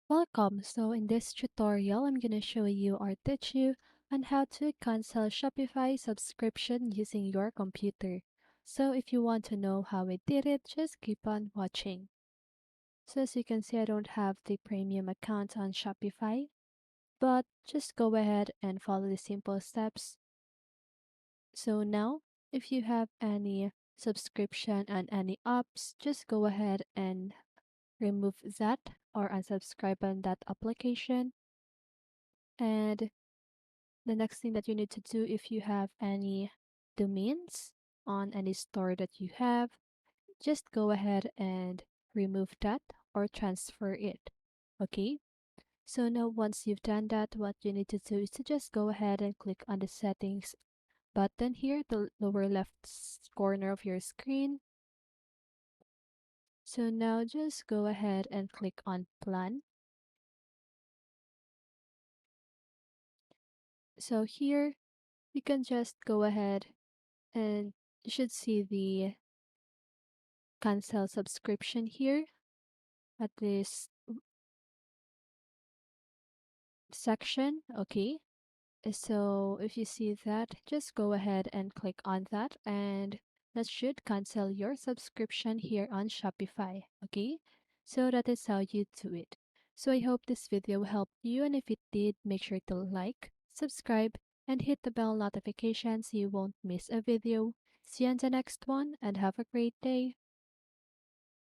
Welcome. So in this tutorial, I'm going to show you or teach you on how to cancel Shopify subscription using your computer. So if you want to know how I did it, just keep on watching. So as you can see, I don't have the premium account on Shopify, but just go ahead and follow the simple steps. So now, if you have any subscription and any apps, just go ahead and remove that or unsubscribe on that application. And the next thing that you need to do, if you have any domains on any store that you have, just go ahead and remove that or transfer it. Okay? So now once you've done that, what you need to do is to just go ahead and click on the settings button here, the lower left corner of your screen. So now just go ahead and click on plan. So here you can just go ahead and you should see the cancel subscription here at this section. Okay, so if you see that, just go ahead and click on that, and that should cancel your subscription here on Shopify. Okay, so that is how you do it. So I hope this video helped you, and if it did, make sure to like, subscribe, and hit the bell notification so you won't miss a video. See you on the next one, and have a great day.